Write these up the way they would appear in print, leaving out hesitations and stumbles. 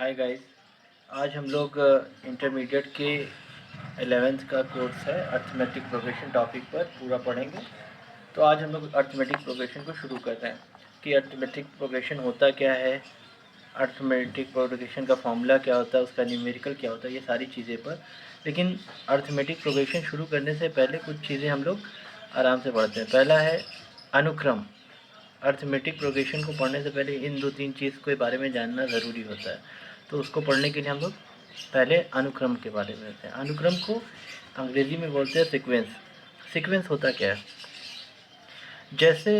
Hi guys. आज हम लोग इंटरमीडिएट के 11th का कोर्स है अर्थमेटिक प्रोग्रेशन टॉपिक पर पूरा पढ़ेंगे। तो आज हम लोग अर्थमेटिक प्रोग्रेशन को शुरू कर रहे हैं कि अर्थमेटिक प्रोग्रेशन होता क्या है, अर्थमेटिक प्रोग्रेशन का फॉर्मूला क्या होता है, उसका न्यूमेरिकल क्या होता है, ये सारी चीज़ें पर। लेकिन अर्थमेटिक प्रोग्रेशन शुरू करने से पहले कुछ चीज़ें हम लोग आराम से पढ़ते हैं। पहला है अनुक्रम। अर्थमेटिक प्रोग्रेशन को पढ़ने से पहले इन दो तीन चीज़ के बारे में जानना ज़रूरी होता है। तो उसको पढ़ने के लिए हम लोग पहले अनुक्रम के बारे में जानते हैं। अनुक्रम को अंग्रेज़ी में बोलते हैं सीक्वेंस। सीक्वेंस होता क्या है? जैसे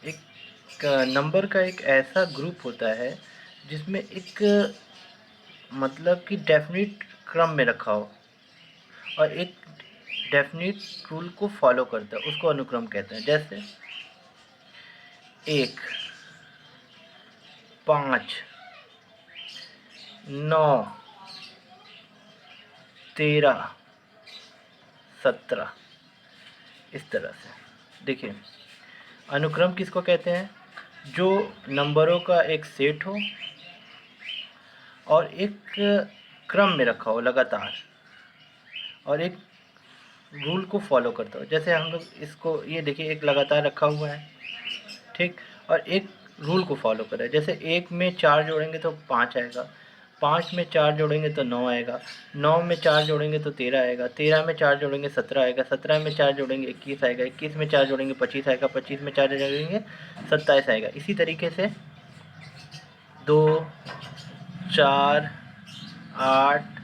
एक नंबर का एक ऐसा ग्रुप होता है जिसमें एक मतलब कि डेफिनिट क्रम में रखा हो और एक डेफिनिट रूल को फॉलो करता है, उसको अनुक्रम कहते हैं। जैसे 1, 5, 9, 13, 17, इस तरह से। देखिए, अनुक्रम किसको कहते हैं? जो नंबरों का एक सेट हो और एक क्रम में रखा हो लगातार और एक रूल को फॉलो करता हो। जैसे हम लोग इसको ये देखिए, एक लगातार रखा हुआ है, ठीक, और एक रूल को फॉलो कर रहा है। जैसे 1 में 4 जोड़ेंगे तो 5 आएगा, 5 में 4 जोड़ेंगे तो 9 आएगा, 9 में 4 जोड़ेंगे तो 13 आएगा, 13 में 4 जोड़ेंगे 17 आएगा, 17 में 4 जोड़ेंगे 21 आएगा, 21 में 4 जोड़ेंगे 25 आएगा, 25 में 4 जोड़ेंगे 27 आएगा। इसी तरीके से 2, 4, 8,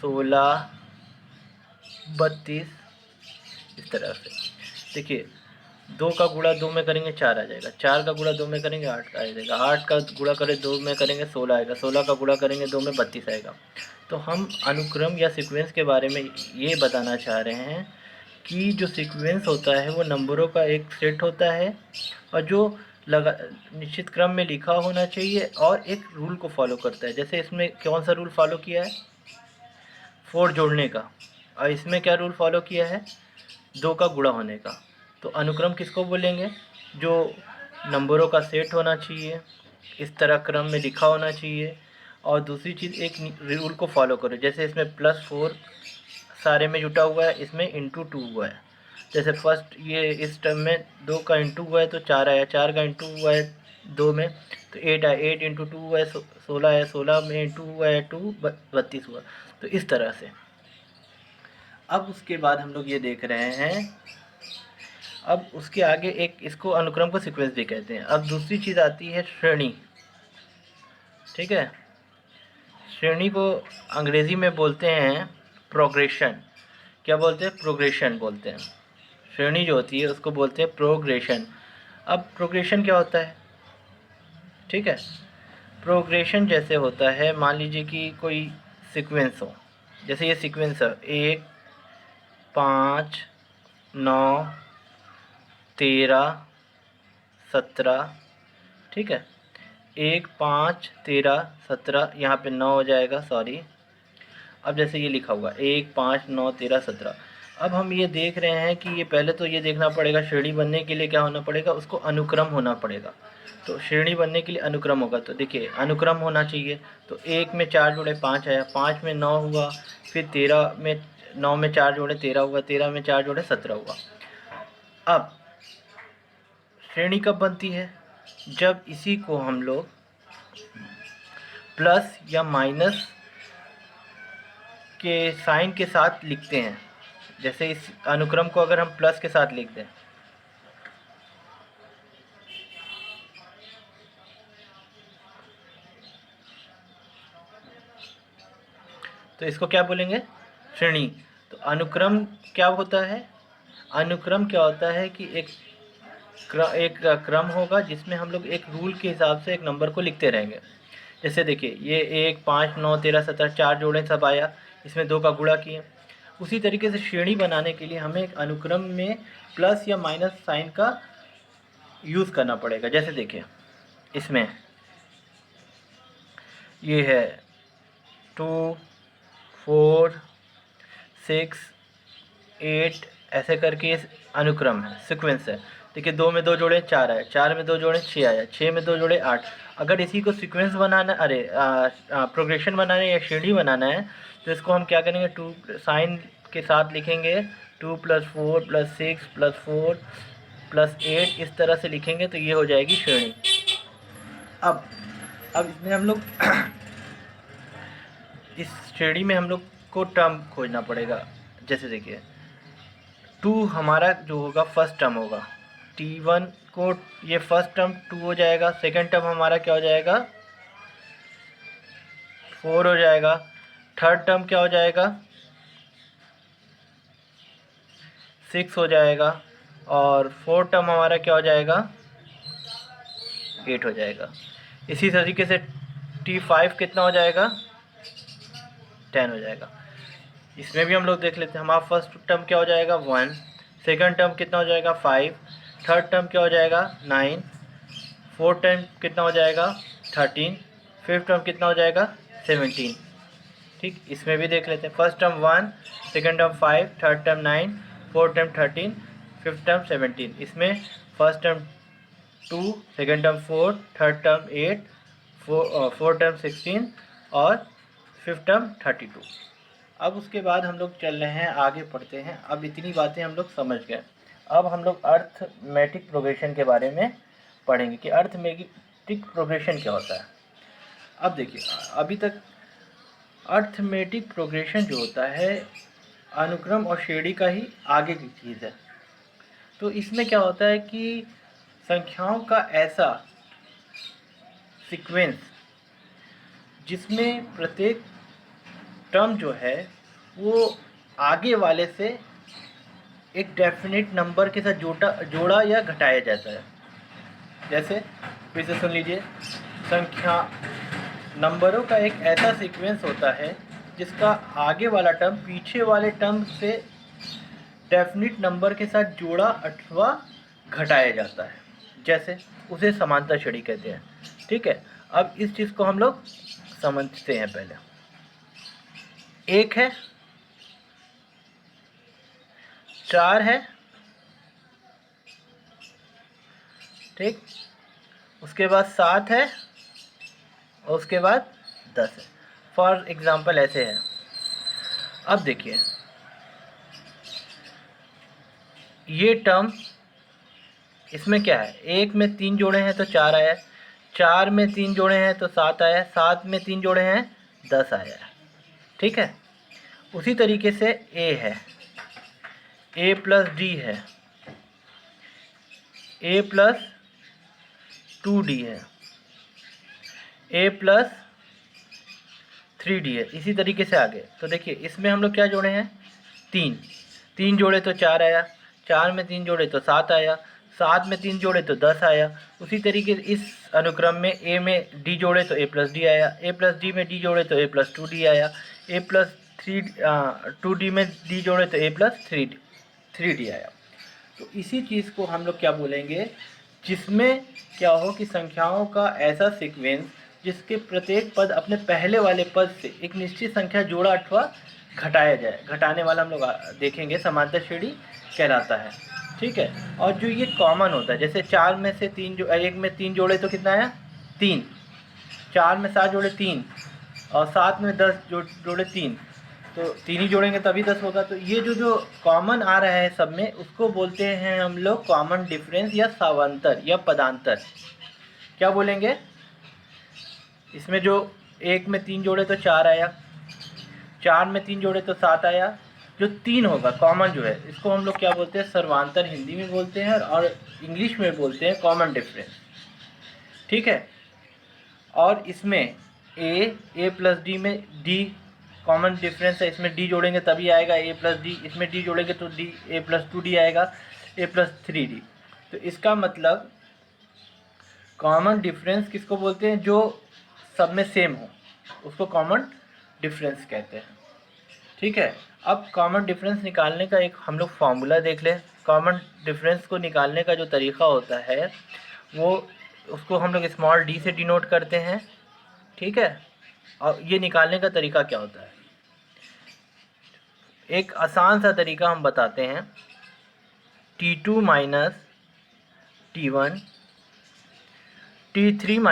16, 32, इस तरह से। देखिए, 2 का गुणा 2 में करेंगे 4 आ जाएगा, 4 का गुणा 2 में करेंगे 8 आ जाएगा, 8 का गुणा करें 2 में करेंगे 16 आएगा, 16 का गुणा करेंगे 2 में 32 आएगा। तो हम अनुक्रम या सीक्वेंस के बारे में ये बताना चाह रहे हैं कि जो सीक्वेंस होता है वो नंबरों का एक सेट होता है और जो निश्चित क्रम में लिखा होना चाहिए और एक रूल को फॉलो करता है। जैसे इसमें कौन सा रूल फॉलो किया है? 4 जोड़ने का। और इसमें क्या रूल फॉलो किया है? 2 का गुणा होने का। तो अनुक्रम किसको बोलेंगे? जो नंबरों का सेट होना चाहिए, इस तरह क्रम में लिखा होना चाहिए, और दूसरी चीज़ एक रूल को फॉलो करो। जैसे इसमें +4 सारे में जुटा हुआ है, इसमें इंटू 2 हुआ है। जैसे फर्स्ट ये इस टर्म में 2 का इंटू हुआ है तो 4 आया, 4 का इंटू हुआ है 2 में तो 8 आया, 8 इंटू 2 हुआ है 16 है, 16 में इंटू हुआ है 2 32 हुआ। तो इस तरह से। अब उसके बाद हम लोग ये देख रहे हैं, अब उसके आगे एक इसको अनुक्रम को सीक्वेंस भी कहते हैं। अब दूसरी चीज़ आती है श्रेणी, ठीक है। श्रेणी को अंग्रेज़ी में बोलते हैं प्रोग्रेशन। क्या बोलते हैं? प्रोग्रेशन बोलते हैं। श्रेणी जो होती है उसको बोलते हैं प्रोग्रेशन। अब प्रोग्रेशन क्या होता है? ठीक है, प्रोग्रेशन जैसे होता है, मान लीजिए कि कोई सीक्वेंस हो। जैसे ये सीक्वेंस है 1, 5, 9, 13, 17, ठीक है। 1, 5, 13, 17, यहाँ पे 9 हो जाएगा, सॉरी। अब जैसे ये लिखा हुआ 1, 5, 9, 13, 17। अब हम ये देख रहे हैं कि ये पहले तो ये देखना पड़ेगा श्रेणी बनने के लिए क्या होना पड़ेगा, उसको अनुक्रम होना पड़ेगा। तो श्रेणी बनने के लिए अनुक्रम होगा, तो देखिए अनुक्रम होना चाहिए। तो 1 में 4 जोड़े 5 आया, 5 में 9 हुआ, फिर 13 में 9 में 4 जोड़े 13 हुआ, 13 में 4 जोड़े 17 हुआ। अब श्रेणी कब बनती है? जब इसी को हम लोग प्लस या माइनस के साइन के साथ लिखते हैं। जैसे इस अनुक्रम को अगर हम प्लस के साथ लिख दें तो इसको क्या बोलेंगे? श्रेणी। तो अनुक्रम क्या होता है? अनुक्रम क्या होता है कि एक क्रम होगा जिसमें हम लोग एक रूल के हिसाब से एक नंबर को लिखते रहेंगे। जैसे देखिए, ये 1, 5, 9, 13, 17 4 जोड़े सब आया, इसमें 2 का गुणा किए। उसी तरीके से श्रेणी बनाने के लिए हमें एक अनुक्रम में प्लस या माइनस साइन का यूज़ करना पड़ेगा। जैसे देखिए, इसमें ये है 2, 4, 6, 8, ऐसे करके ये अनुक्रम है, सीक्वेंस है। देखिए, 2 में 2 जोड़े 4 आया, 4 में 2 जोड़े 6 आया, 6 में 2 जोड़े 8। अगर इसी को सीक्वेंस बनाना, प्रोग्रेशन बनाना है या श्रेणी बनाना है, तो इसको हम क्या करेंगे, 2 साइन के साथ लिखेंगे, 2 + 4 + 6 + 4 + 8, इस तरह से लिखेंगे तो ये हो जाएगी श्रेणी। अब इसमें हम लोग इस श्रेणी में हम लोग को टर्म खोजना पड़ेगा। जैसे देखिए 2 हमारा जो होगा फर्स्ट टर्म होगा, T1 को ये फर्स्ट टर्म 2 हो जाएगा, सेकंड टर्म हमारा क्या हो जाएगा 4 हो जाएगा, थर्ड टर्म क्या हो जाएगा 6 हो जाएगा, और फोर्थ टर्म हमारा क्या हो जाएगा 8 हो जाएगा। इसी तरीके से T5 कितना हो जाएगा 10 हो जाएगा। इसमें भी हम लोग देख लेते हैं, हमारा फर्स्ट टर्म क्या हो जाएगा 1, सेकंड टर्म कितना हो जाएगा 5, थर्ड टर्म क्या हो जाएगा 9, फोर्थ टर्म कितना हो जाएगा 13, फिफ्थ टर्म कितना हो जाएगा 17। ठीक, इसमें भी देख लेते हैं, first term 1, second term 5, third term 9, fourth term 13, fifth term 17। इसमें first term 2, second term 4, third term 8, fourth term 16 और फिफ्थ टर्म 32। अब उसके बाद हम लोग चल रहे हैं, आगे पढ़ते हैं। अब इतनी बातें हम लोग समझ गए, अब हम लोग अर्थमेटिक प्रोग्रेशन के बारे में पढ़ेंगे कि अर्थमेटिक प्रोग्रेशन क्या होता है। अब देखिए, अभी तक अर्थमेटिक प्रोग्रेशन जो होता है अनुक्रम और श्रेणी का ही आगे की चीज़ है। तो इसमें क्या होता है कि संख्याओं का ऐसा सीक्वेंस जिसमें प्रत्येक टर्म जो है वो आगे वाले से एक डेफिनेट नंबर के साथ जोड़ा या घटाया जाता है। जैसे फिर से सुन लीजिए, संख्या नंबरों का एक ऐसा सीक्वेंस होता है जिसका आगे वाला टर्म पीछे वाले टर्म से डेफिनेट नंबर के साथ जोड़ा अथवा घटाया जाता है, जैसे उसे समांतर श्रेणी कहते हैं। ठीक है, अब इस चीज़ को हम लोग समझते हैं। पहले एक है, 4 है, ठीक, उसके बाद 7 है और उसके बाद 10 है। फॉर एग्जांपल ऐसे है। अब देखिए ये टर्म, इसमें क्या है, 1 में 3 जोड़े हैं तो 4 आया, 4 में 3 जोड़े हैं तो 7 आया, 7 में 3 जोड़े हैं 10 आया। ठीक है, उसी तरीके से A है, A + D है, A + 2D है, A + 3D है। इसी तरीके से आगे तो देखिए इसमें हम लोग क्या जोड़े हैं 3 जोड़े तो 4 आया, 4 में 3 जोड़े तो 7 आया, 7 में 3 जोड़े तो 10 आया। उसी तरीके इस अनुक्रम में A में D जोड़े तो A + D आया, A + D में D जोड़े तो A + 2D आया, A + 2D में D जोड़े तो A + 3D आया। तो इसी चीज़ को हम लोग क्या बोलेंगे, जिसमें क्या हो कि संख्याओं का ऐसा सीक्वेंस जिसके प्रत्येक पद अपने पहले वाले पद से एक निश्चित संख्या जोड़ा अथवा घटाया जाए। घटाने वाला हम लोग देखेंगे समांतर श्रेणी कहलाता है। ठीक है, और जो ये कॉमन होता है, जैसे 4 में से 3 1 में 3 जोड़े तो कितना आया 3, 4 में 7 जोड़े 3 और 7 में 10 जोड़े 3, तो 3 ही जोड़ेंगे तभी 10 होगा। तो ये जो कॉमन आ रहा है सब में, उसको बोलते हैं हम लोग कॉमन डिफरेंस या सावांतर या पदांतर। क्या बोलेंगे, इसमें जो 1 में 3 जोड़े तो 4 आया, 4 में 3 जोड़े तो 7 आया, जो 3 होगा कॉमन जो है, इसको हम लोग क्या बोलते हैं सर्वांतर हिंदी में बोलते हैं, और इंग्लिश में बोलते हैं कॉमन डिफरेंस। ठीक है, और इसमें A + D में D कॉमन डिफरेंस है, इसमें D जोड़ेंगे तभी आएगा A + D, इसमें D जोड़ेंगे तो D A + 2D आएगा, A + 3D। तो इसका मतलब कॉमन डिफरेंस किसको बोलते हैं, जो सब में सेम हो उसको कॉमन डिफरेंस कहते हैं। ठीक है, अब कॉमन डिफरेंस निकालने का एक हम लोग फार्मूला देख लें। कॉमन डिफरेंस को निकालने का जो तरीका होता है वो, उसको हम लोग स्मॉल d से डिनोट करते हैं। ठीक है, और ये निकालने का तरीका क्या होता है, एक आसान सा तरीका हम बताते हैं। T2 - T1, T3 -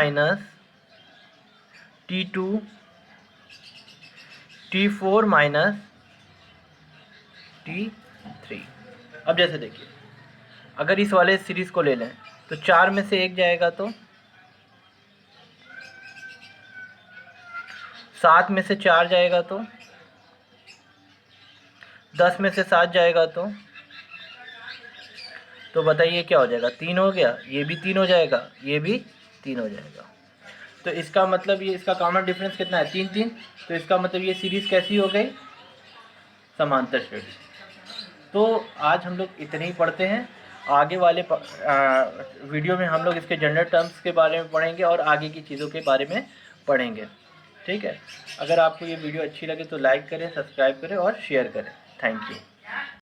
T2 T4 minus T3। अब जैसे देखिए, अगर इस वाले सीरीज़ को ले लें तो 4 में से 1 जाएगा तो 7 में से 4 जाएगा तो 10 में से 7 जाएगा तो बताइए क्या हो जाएगा? 3 हो गया, ये भी 3 हो जाएगा, ये भी 3 हो जाएगा। तो इसका मतलब ये इसका कॉमन डिफरेंस कितना है? 3 3। तो इसका मतलब ये सीरीज़ कैसी हो गई? समांतर श्रेणी। तो आज हम लोग इतने ही पढ़ते हैं। आगे वाले वीडियो में हम लोग इसके जनरल टर्म्स के बारे में पढ़ेंगे और आगे की चीज़ों के बारे में पढ़ेंगे। ठीक है, अगर आपको ये वीडियो अच्छी लगे तो लाइक करें, सब्सक्राइब करें और शेयर करें। Thank you.